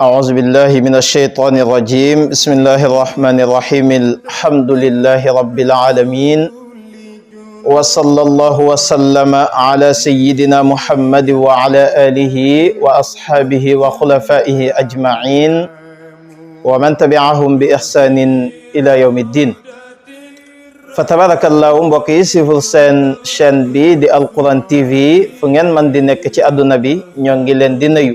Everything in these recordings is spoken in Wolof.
أعوذ بالله من الشيطان الرجيم بسم الله الرحمن الرحيم الحمد لله رب العالمين وصلى الله وسلم على سيدنا محمد وعلى آله وأصحابه وخلفائه أجمعين ومن تبعهم بإحسان إلى يوم الدين فتبارك الله mbokk yi siful seen chaîne bi di Alquran TV fu ngeen man di nekk ci àdduna bi ñoo ngi leen di nuyu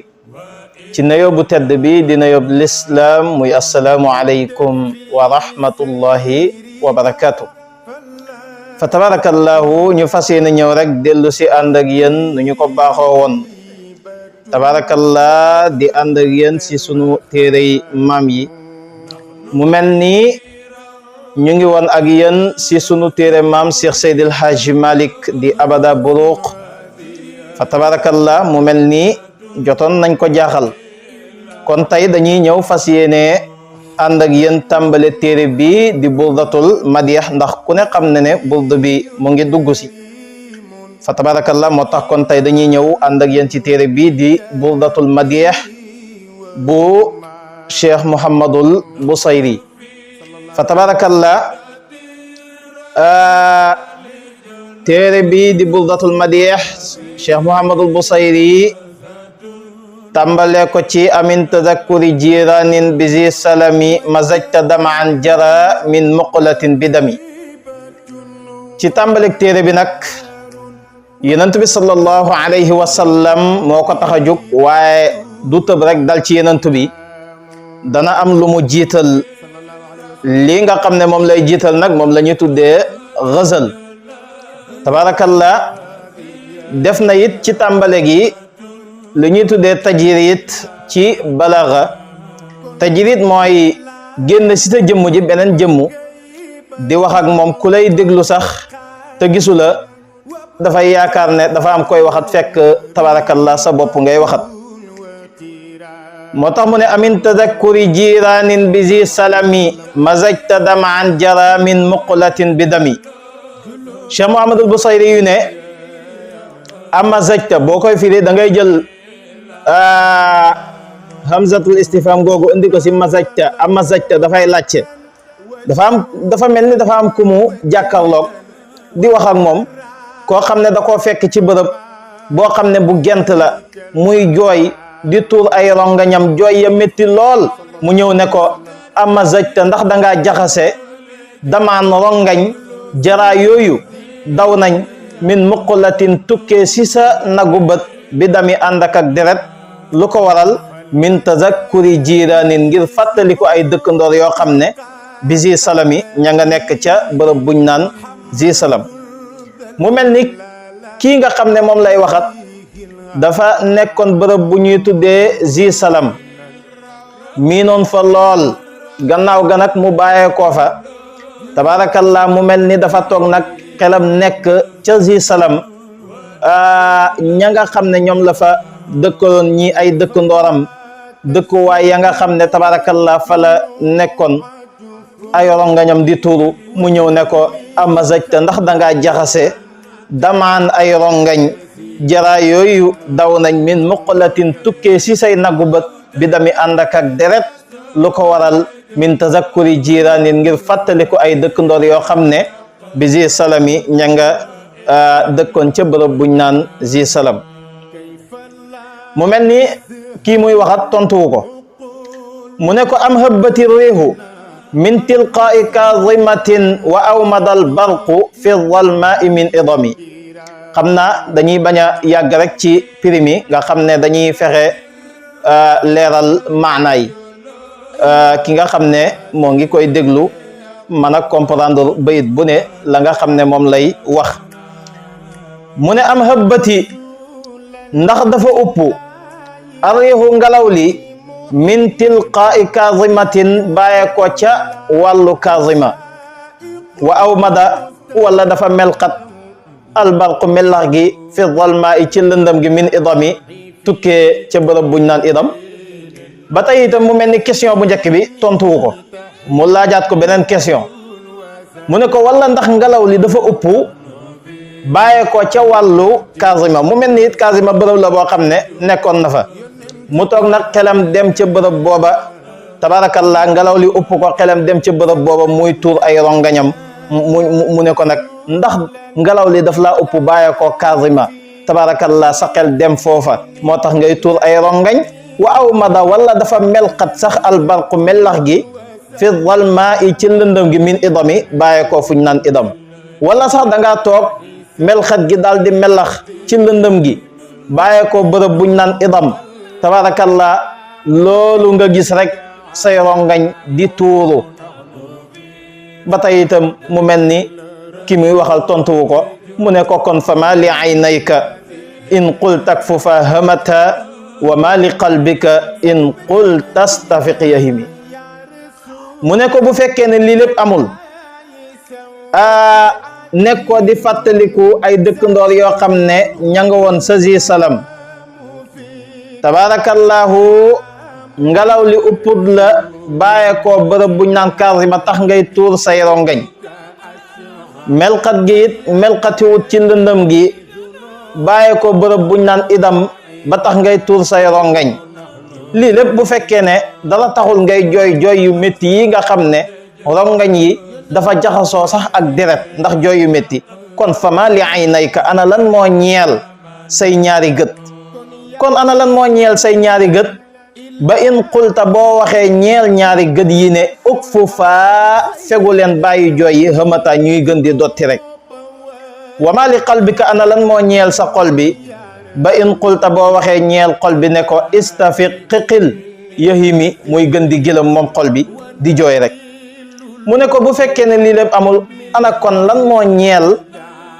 ci nuyoo bu tedd bi di nuyoo lislaam muy assalaamu aleykum wa rahmatullahi wa barakatuh fa tabarakallahu ñu fas yéene ñëw rek dellu si ànd ak yéen nu ñu ko baaxoo woon tabarakallah di ànd ak yéen si sunu téerey maam yi mu mel ni ñu ngi woon ak yéen si sunu téere maam Cheikh Seydil Hadji Malick di abada buruq fa tabarakallah mu mel ni jotoon nañ ko jaaxal kon tey dañuy ñëw fas yéene ànd ak yéen tàmbale téere bi di burdatul madih ndax ku ne xam ne ne burda bi mu ngi dugg si fa tabarakallah moo tax kon tey dañuy ñëw ànd ak yéen ci téere bi di burdatul madih bu Cheikh Mouhamadul Busayri fa tabarakallah téere bi di burdatul madih Cheikh Mouhamadul Busayri tàmbale ko ci amin tadakkuri jiranin bizi salami mazajta damaan jara min muqlatin bidami ci tàmbalik téere bi nag yonent bi sallallahu alayhi wa sallam moo ko tax a jóg waaye du tëb rek dal ci yonent bi dana am lu mu jiital lii nga xam ne moom lay jiital nag moom la ñu tuddee ghazal tabarakallah def na it ci tàmbale gi lu ñuy tuddee tajrid ci balagha tajrid mooy génn ci sa jëmm ji beneen jëmmu di wax ak moom ku lay déglu sax te gisu la dafay yaakaar ne dafa am koy waxat fekk tabarakallah sa bopp ngay waxat moo tax mu ne amin tadakkuri jiranin bizi salami mazajta damaan jara min muqlatin bi dami Cheikh Mouhamadul Busayri yu ne amazajta boo koy firi da ngay jël hamzatul istifham googu indi ko si mazajta amazajta dafay laajte dafa mel ni dafa am ku mu jàkkarloog di wax ak moom koo xam ne da koo fekk ci bërëb boo xam ne bu gent la muy jooy di tuur ay rongañam jooy ya métti lool mu ñëw ne ko amazajta ndax dangaa jaxase damaan rongañ jaraa yooyu daw nañ min muqlatin tukkee si sa nagu bët bi dami ànd ak deret lu ko waral min tazakkuri jiranin ngir fàttali ko ay dëkkandoor yoo xam ne bi zi salami ña nga nekk ca bërëb buñ naan zi salam mu mel ni kii nga xam ne moom lay waxat dafa nekkoon bërëb bu ñuy tuddee zi salam miinoon fa lool gannaaw ga nag mu bàyyee koo fa tabarakallah mu mel ni dafa toog nag xelam nekk ca zi salam ña nga xam ne ñoom la fa dëkkaloon ñi ay dëkkandooram dëkkuwaay ya nga xam ne tabarakallah fa la nekkoon ay rongañam di tuuru mu ñëw ne ko amazajta ndax dangaa jaxase damaan ay rongañ jara yooyu daw nañ min muqlatin tukkee si say nagu bët bi dami ànd ak deret lu ko waral min tazakkuri jiranin ngir fàttali ko ay dëkkandoor yoo xam ne bi zi salami ña nga dëkkoon ca bërëb buñ naan zi salam mu mel ni kii muy waxat tontuwu ko mu ne ko am hëbbati riihu min tilqaa'i kazimatin wa awmadal barqu fi zalmaai min idami xam naa dañuy bañ a yàgg rek ci primi nga xam ne dañuy fexe leeral maanaay ki nga xam ne moo ngi koy déglu mën a comprendre bayit bu ne la nga xam ne moom lay wax mu ne am hëbbati ndax dafa upp ariixu ngelaw li min tilqaa'i kazimatin bàyyee ko ca wàllu kazima wa aw mada wala dafa melxat albarqu melax gi fi zalma i ci lëndëm gi min idami tukkee ca bërëb buñ naan idam ba tey itam mu mel ni question bu njëkk bi tontuwu ko mu laajaat ko beneen question mu ne ko wala ndax ngelaw li dafa upp bàyyee ko ca wàllu kazima mu mel ni it kazima bërëb la boo xam ne nekkoon na fa mu toog nag xelam dem ca bërëb booba tabarakallah ngelaw li upp ko xelam dem ca bërëb booba muy tuur ay rongañam mu ne ko nag ndax ngelaw li daf laa upp bàyyi ko Kazima tabarakallah sa xel dem foofa moo tax ngay tuur ay rongañ wa aw mada wala dafa melxat sax albarqu mellax gi fi zalmaa i ci lëndëm gi min idami bàyyi ko fuñ naan idam wala sax dangaa toog melxat gi daal di melax ci lëndëm gi bàyyi ko bërëb buñ naan idam tabarakallah loolu nga gis rek say rongañ di tuuru ba tey itam mu mel ni ki muy waxal tontuwu ko mu ne ko kon fa ma li aynayka in qulta takfufa hamata wa ma li qalbika in qulta stafiq yahimi mu ne ko bu fekkee ne lii lépp amul nekk ko di fàttaliku ay dëkkandoor yoo xam ne ña nga woon sa salam tabarakallahu ngelaw li upput la bàyyee ko bërëb buñ naan Kazima tax ngay tuur say rongañ melxat gi it melxatiwut ci lëndëm gi bàyyee ko bërëb buñ naan idam ba tax ngay tuur say rongañ lii lépp bu fekkee ne dala taxul ngay jooy yu métti yi nga xam ne rongañ yi dafa jaxasoo sax ak deret ndax jooy yu métti kon fama li aynayka ana lan moo ñeel say ñaari gët kon ana lan moo ñeel say ñaari gët ba in qulta boo waxee ñeel ñaari gët yi ne uk fu faa fegu leen bàyyi jooy yi xamata ñuy gën di dotti rek wa ma li qalbika ana lan moo ñeel sa xol bi ba in qulta boo waxee ñeel xol bi ne ko istafiq qiqil yahimi muy gën di gëlëm moom xol bi di jooy rek mu ne ko bu fekkee ne lii lépp amul ana kon lan moo ñeel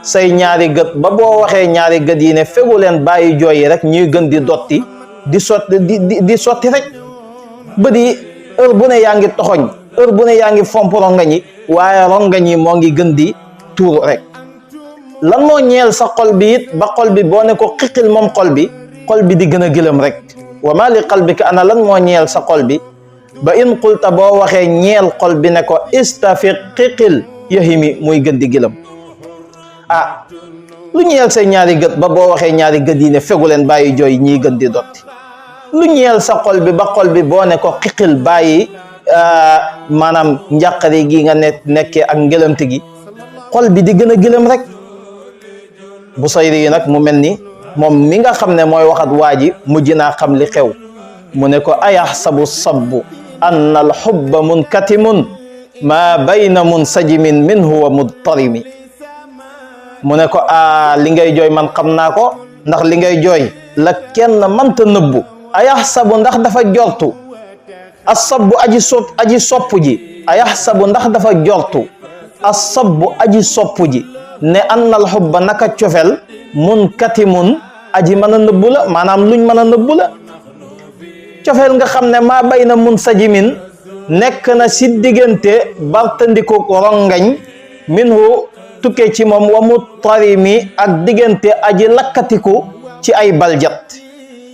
say ñaari gët ba boo waxee ñaari gët yi ne fegu leen bàyyi jooy yi rek ñuy gën di dotti di sotti rek bët yi heure bu ne yaa ngi toxoñ heure bu ne yaa ngi fomp rongañ yi waaye rongañ yi moo ngi gën di tuur rek lan moo ñeel sa xol bi it ba xol bi boo ne ko xiqil moom xol bi di gën a gëlëm rek wa ma li qalbika ana lan moo ñeel sa xol bi ba in qulta boo waxee ñeel xol bi ne ko istafiq xiqil yahimi muy gën di gëlëm lu ñeel say ñaari gët ba boo waxee ñaari gët yi ne fegu leen bàyyi jooy ñiy gën di dotti lu ñeel sa xol bi ba xol bi boo ne ko xiqil bàyyi maanaam njàqare gi nga nekkee ak ngëlëmte gi xol bi di gën a gëlëm rek Busayri yi nag mu mel ni moom mi nga xam ne mooy waxat waa ji mujj naa xam li xew mu ne ko ayaxsabu sabbu anna al xubba munkatimun ma bayna munsajimin minhu wa mudtarimi mu ne ko li ngay jooy man xam naa ko ndax li ngay jooy la kenn mënta nëbbu ayaxsabu ndax dafa jortu asabbu aji soppu ji ayaxsabu ndax dafa jortu asabbu aji soppu ji ne annal xubba naka cofel munkatimun aji mën a nëbbu la maanaam luñ mën a nëbbu la cofel nga xam ne maa bay na munsajimin nekk na si diggante bartandiku rongañ minhu tukkee ci moom wa mu tarimi ak diggante aji lakkatiku ci ay baljat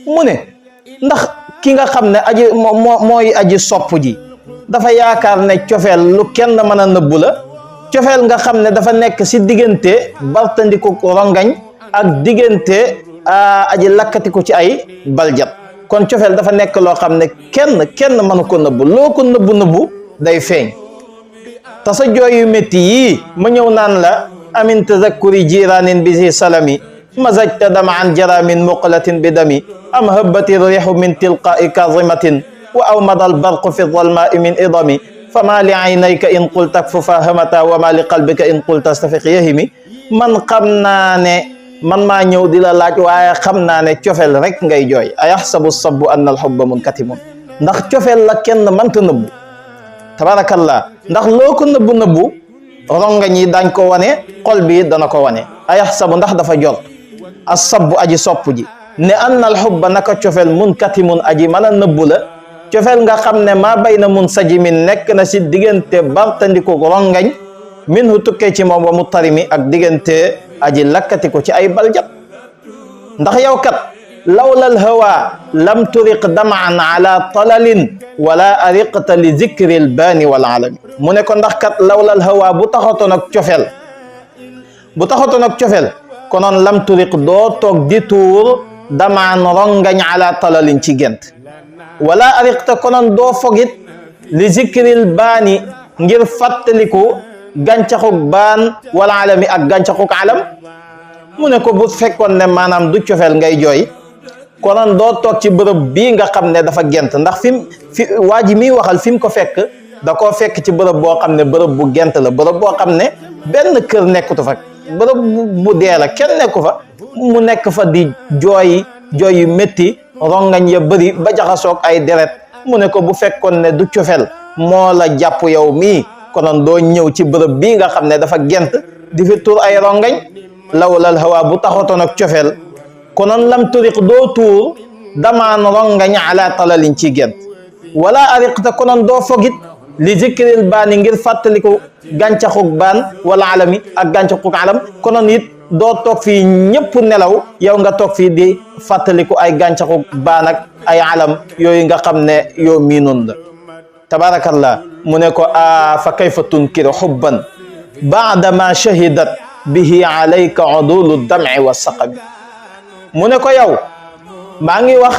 mu ne ndax ki nga xam ne aji mooy aji sopp ji dafa yaakaar ne cofeel lu kenn mën a nëbbu la cofeel nga xam ne dafa nekk si diggante bartandiku rongañ ak diggante aji lakkatiku ci ay baljat kon cofeel dafa nekk loo xam ne kenn mënu ko nëbbu loo ko nëbbu day feeñ te sa jooy yu métti yii ma ñëw naan la amin tazakkuri jiranin bi si salami mazajta dama an jaramin muqlatin bi dami am habbati rihu min tilqai kazimatin wa aw madal barqu fi zalmai min idami fama li aynayka in qulta takfufa hamata wa ma li qalbika in qulta stafiq yahimi man xam naa ne man maa ñëw di la laaj waaye xam naa ne cofeel rek ngay jooy ayaxsabu sabbu anna alxubba munkatimun ndax cofeel la kenn mënta nëbbu tabarakallah ndax loo ko nëbbu rongañ yi dañ ko wane xol bi dana ko wane ayaxsabu ndax dafa jot asabbu aji sopp ji ne anna alxubba naka cofeel munkatimun aji mën a nëbbu la cofeel nga xam ne maa bay na munsajimin nekk na si diggante bartandiku rongañ minhu tukkee ci moom wa mu tarimi ak diggante aji lakkatiku ci ay baljat ndax yow kat lawlal hawa lam turiq damaan ala talalin wala ariqta li zikril baani wal alami mu ne ko ndax kat lawlal hawa bu taxatoon ak cofeel konoon lam turiq doo toog di tuur damaan rongañ ala talalin ci gent wala ariqta konon doo fogit li zikril baani ngir fàttaliku gàncaxuk baan wala alami ak gàncaxuk alam mu ne ko bu fekkoon ne maanaam du cofeel ngay jooy konoon doo toog ci bërëb bii nga xam ne dafa gent ndax fi waa ji miy waxal fi mu ko fekk da koo fekk ci bërëb boo xam ne bërëb bu gent la bërëb boo xam ne benn kër nekkutu fa bërëb bu dee la kenn nekku fa mu nekk fa di jooy yu métti rongañ ya bëri ba jaxasoog ay deret mu ne ko bu fekkoon ne du cofeel moo la jàpp yow mii konoon doo ñëw ci bërëb bii nga xam ne dafa gent di fi tuur ay rongañ lawlal hawa bu taxatoon ak cofeel konoon lam turiq doo tuur damaan rongañ ala talalin ci gent wala ariqta konoon doo fogit li zikril baani ngir fàttaliku gàncaxuk baan wala alami ak gàncaxuk alam konoon it doo toog fii ñëpp nelaw yow nga toog fii di fàttaliku ay gàncaxuk baan ak ay alam yooyu nga xam ne yow mii noonu la tabarakallah mu ne ko a fa kayfa tunkiru xubban baada ma shahidat bihi alayka udulu dam'i wa saqami mu ne ko yow maa ngi wax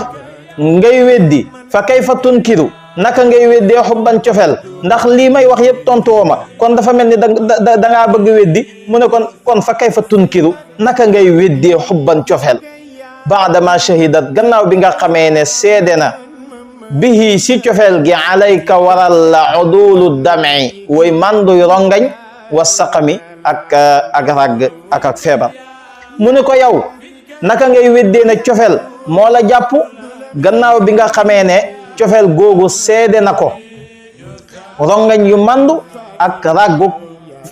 ngay weddi fa kayfa tunkiru naka ngay weddee xubban cofeel ndax lii may wax yëpp tontuwoo ma kon dafa mel ni da ngaa bëgg weddi mu ne kon fa kayfa tunkiru naka ngay weddee xubban cofeel baada ma shahidat gannaaw bi nga xamee ne seede na bihi si cofeel gi alayka waral la udulu dam'i way manduy rongañ wa saqami ak ragg ak feebar mu ne ko yow naka ngay weddee ne cofeel moo la jàpp gannaaw bi nga xamee ne cofeel googu seede na ko rongañ yu mandu ak raggu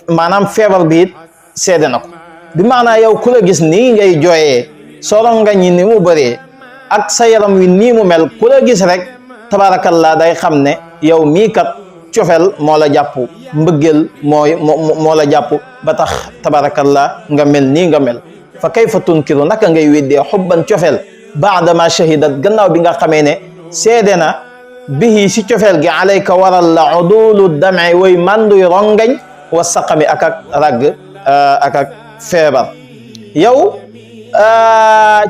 maanaam feebar bi it seede na ko bi maanaa yow ku la gis nii ngay jooyee soo rongañ yi ni mu bëree ak sa yaram wi nii mu mel ku la gis rek tabarakallah day xam ne yow mii kat cofeel moo la jàpp mbëggeel moo la jàpp ba tax tabarakallah nga mel nii nga mel fa kayfa tunkiru naka ngay weddee xubban cofeel baada ma shahidat gannaaw bi nga xamee ne seede na bihi si cofeel gi alayka waral la udulu dam'i way manduy rongañ wa saqami ak ragg feebar yow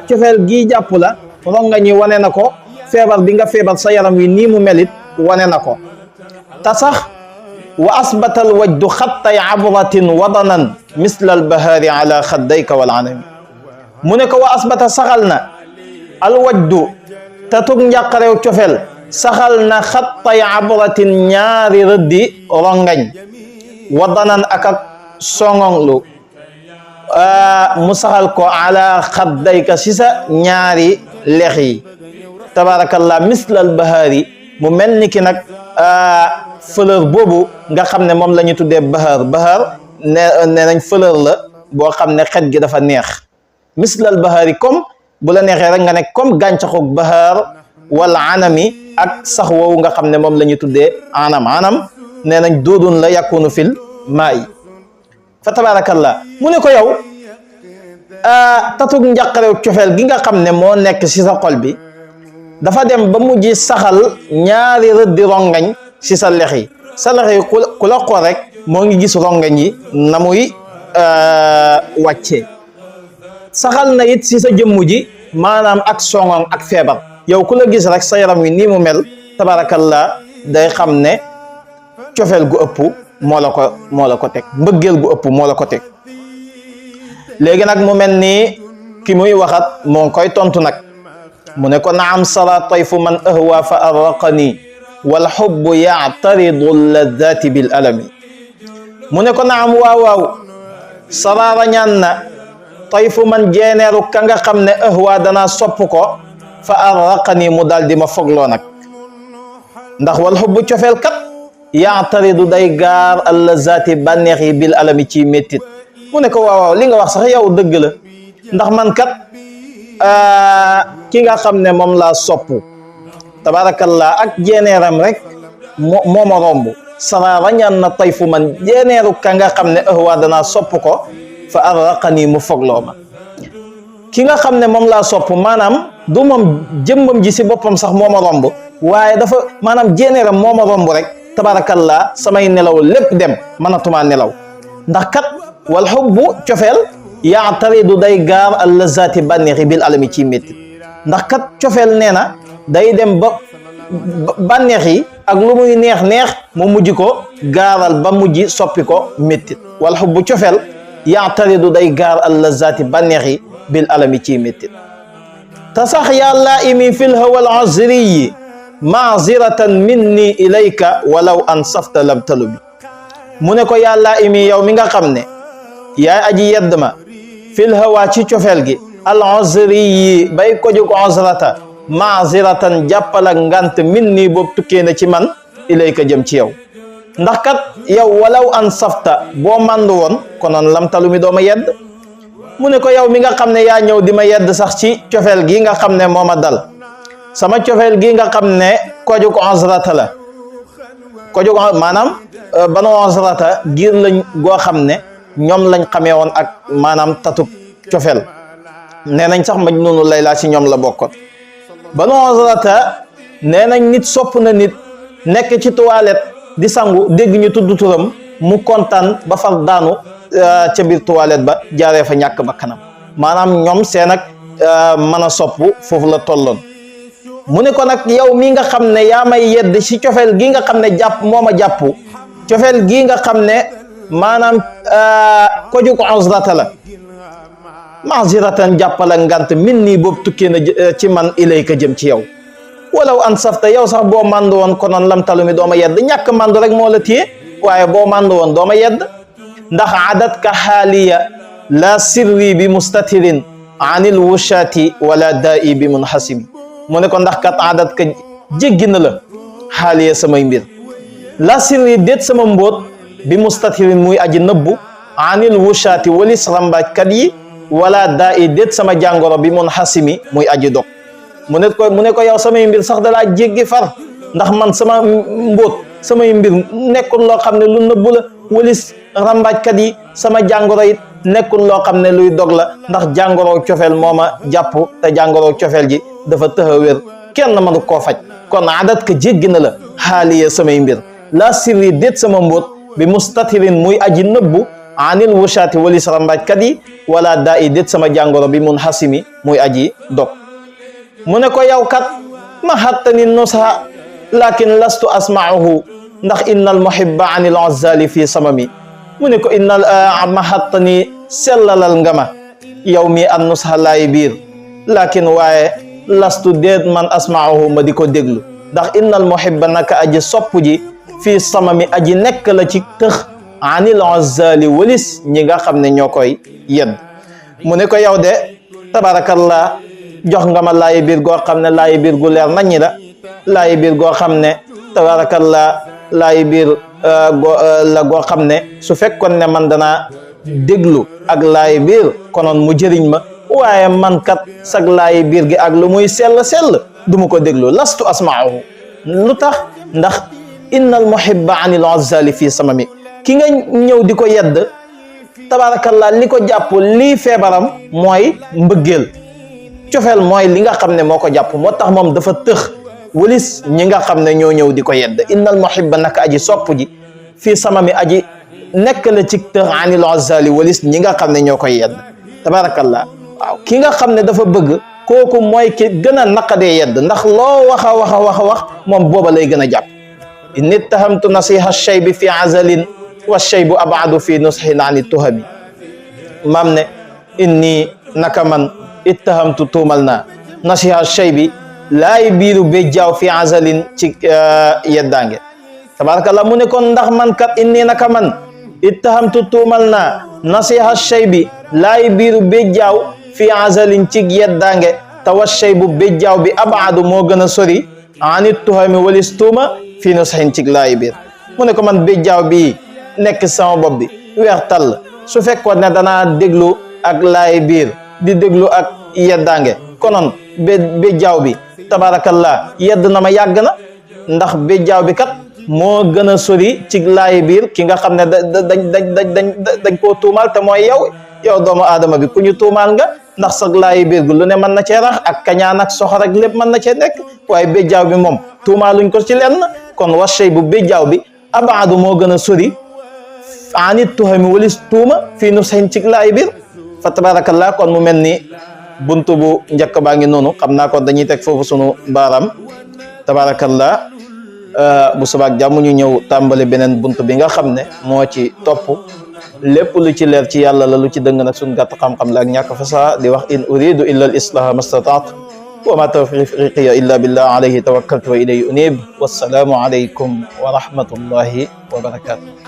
cofeel gi jàpp la rongañ yi wane na ko feebar bi nga feebar sa yaram wi nii mu melit wane na ko ta sax wa asbata al wajdu xattay abratin wadanan misla al bahaari ala xaddayka wal anami mu ne ko wa asbata saxal na al wajdu te tug njàqarew cofeel saxal na xattay abratin ñaari rëddi rongañ wadanan ak songonglu mu saxal ko ala xaddayka si sa ñaari lex yi tabarakallah mislal bahaari mu mel ni ki nag fleur boobu nga xam ne moom la ñu tuddee bahar nee nañ fleur la boo xam ne xet gi dafa neex mislal bahaari comme bu la neexee rek nga ne comme gàncaxug bahar wala anami ak sax woowu nga xam ne moom la ñu tuddee anam nee nañ doodun la yakunu fil maa yi fa tabarakallah mu ne ko yow tatug njàqarew cofeel gi nga xam ne moo nekk si sa xol bi dafa dem ba mujj saxal ñaari rëddi rongañ si sa lex yi ku la xool rek moo ngi gis rongañ yi na muy wàccee saxal na it si sa jëmm ji maanaam ak songong ak feebar yow ku la gis rek sa yaram wi nii mu mel tabarakallah day xam ne cofeel gu ëpp moo la ko teg mbëggeel gu ëpp moo la ko teg léegi nag mu mel nii ki muy waxat moo ngi koy tontu nag mu ne ko naam sara tayfu man ahwa fa arraqani wal hubbu ya'taridu ladati bil alami mu ne ko naam waaw saraara ñaan na tayfu man jeeneeru ka nga xam ne ahwa danaa sopp ko fa arraqani mu daal di ma fogloo nag ndax wal hubbu cofeel kat ya'taridu day gaar allazati bànneex yi bil alami ci méttit mu ne ko waaw li nga wax sax yow dëgg la ndax man kat ki nga xam ne moom laa sopp tabarakallah ak jeeneeram rek moo ma romb sara rañaan na tayfu man jeeneeru ka nga xam ne ahwa danaa sopp ko fa arraqani mu fogloo ma ki nga xam ne moom laa sopp maanaam du moom jëmbam ji si boppam sax moo ma romb waaye dafa maanaam jeeneeram moo ma romb rek tabarakallah samay nelaw lépp dem mënatuma nelaw ndax kat wal hubbu cofeel ya'taridu day gaar allazati bànneexi bil alami ci métti ndax kat cofeel nee na day dem ba bànneex yi ak lu muy neex neex mu mujj ko gaaral ba mujj soppi ko méttit wal xubbu cofeel yaataridu day gaar al lazati bànneex yi bil alami ciy méttit te sax yàlla imi fil hawal azriyi maaziratan minni ilayka walaw an safta lam talubi mu ne ko yàlla imi yow mi nga xam ne yaay aji yedd ma fil hawa ci cofeel gi al azriyi bay ko jóg azrata maaziratan jàppal ak ngant minni boobu tukkee na ci man ilayka jëm ci yow ndax kat yow walaw an safta boo màndu woon konoon lam talumi doo ma yedd mu ne ko yow mi nga xam ne yaa ñëw di ma yedd sax ci cofeel gi nga xam ne moo ma dal sama cofeel gi nga xam ne kojuk azrata la kojuk maanaam banu azrata giir lañ goo xam ne ñoom lañ xamee woon ak maanaam tatub cofeel nee nañ sax Majnuunu Layla ci ñoom la bokkoon banu azrata nee nañ nit sopp na nit nekk ci toilette di sangu dégg ñu tudd turam mu kontaan ba far daanu ca biir toilette ba jaaree fa ñàkk ba kanam maanaam ñoom seen ak mën a sopp foofu la tolloon mu ne ko nag yow mi nga xam ne yaa may yedd ci cofeel gi nga xam ne jàpp moo ma jàpp cofeel gi nga xam ne maanaam ko ju ko azrata la maaziratan jàppal ak ngant min nii boobu tukkee na ci man ilayka jëm ci yow walaw an safta yow sax boo màndu woon konoon lam talumi dooma yedd ñàkk màndu rek moo la téye waaye boo màndu woon dooma yedd ndax adat ka xaaliya la sirri bi mustatirin anil wushati wala da'i bi munhasimi mu ne ko ndax kat adat ka jéggi na la xaaliya samay mbir la sirri déet sama mbóot bi mustatirin muy aji nëbbu anil wushati walis rambaajkat yi wala da'i déet sama jàngoro bi munhasimi muy aji dog mu ne ko yow samay mbir sax dalaa jéggi far ndax man sama mbóot samay mbir nekkul loo xam ne lu nëbbu la walis rambaajkat yi sama jàngoro it nekkul loo xam ne luy dog la ndax jàngoro cofeel moo ma jàpp te jàngoro cofeel ji dafa tëx a wér kenn mënu koo faj kon adat ka jéggi na la xaaliya samay mbir la sirri déet sama mbóot bi mustatirin muy aji nëbbu anil wushati walis rambaajkat yi wala daa i déet sama jàngoro bi mun xasimi muy aji dog mu ne ko yow kat ma hattani nusa lakin lastu asma'uhu ndax innal muhibba anil azali fi samami mu ne ko innal ma hattani sellalal nga ma yow mi an nusa laay biir lakin waaye lastu déet man asma'uhu ma di ko déglu ndax innal muhibba naka aji sopp ji fi samami aji nekk la ci tëx anil azali walis ñi nga xam ne ñoo koy yedd mu ne ko yow de tabarakallah jox nga ma laayi biir goo xam ne laayi biir gu leer naññi la laayi biir goo xam ne tabarakallah laayi biir la goo xam ne su fekkoon ne man danaa déglu ak laayi biir konoon mu jëriñ ma waaye man kat sag laayi biir gi ak lu muy sell du ma ko déglu lastu asma'uhu lu tax ndax innal muhibba anil azali fi samami ki nga ñëw di ko yedd tabarakallah li ko jàpp lii feebaram mooy mbëggeel cofeel mooy li nga xam ne moo ko jàpp moo tax moom dafa tëx walis ñi nga xam ne ñoo ñëw di ko yedd innal muhibba naka aji sopp ji fii samami aji nekk la ci tëx anil azali walis ñi nga xam ne ñoo koy yedd tabarakallah waaw ki nga xam ne dafa bëgg kooku mooy ki gën a naqadee yedd ndax loo wax a wax moom booba lay gën a jàpp inni ittahamtu nasiha shaybi fi azalin wa shaybu abadu fi nushin ani tuhami maam ne inni naka man ittahamtu tuumal naa nasiha shaybi laay biiru béjjaaw fi azalin ci yeddaange tabarakallah mu ne kon ndax man kat inni naka man ittahamtu tuumal naa nasiha shaybi laay biiru béjjaaw fi azalin ci yeddaange tawa shaybu béjjaaw bi abadu moo gën a sori ani tuhami walis tuuma fi nushin ci laay biir mu ne ko man béjjaaw bi nekk sama bopp bi weex tàll su fekkoon ne danaa déglu ak laay biir di déglu ak yeddaange konoon béjjaaw bi tabarakallah yedd na ma yàgg na ndax béjjaaw bi kat moo gën a sori ci laay biir ki nga xam ne dañ koo tuumaal te mooy yow doomu aadama bi ku ñu tuumaal nga ndax sag laay biir gu lu ne mën na cee rax ak kañaan ak soxor ak lépp mën na cee nekk waaye béjjaaw bi moom tuumaaluñ ko ci lenn kon washay bu béjjaaw bi abaadu moo gën a sori anit tuhami walis tuuma fii nu sañ ci laay biir fa tabarakallah kon mu mel ni buntu bu njëkk baa ngi noonu xam naa ko dañuy teg foofu sunu baaraam tabarakallah bu subaak jàmm ñu ñëw tàmbali beneen buntu bi nga xam ne moo ci topp lépp lu ci leer ci yàlla la lu ci dëng nag suñ gàtt xam-xam la ak ñàkk fasaa di wax in uridu illa al islaha mastataat wa ma tawfiqiya illa billah alayhi tawakkaltu wa ilayhi unib wassalaamu alaykum wa rahmatullahi wa barakatuh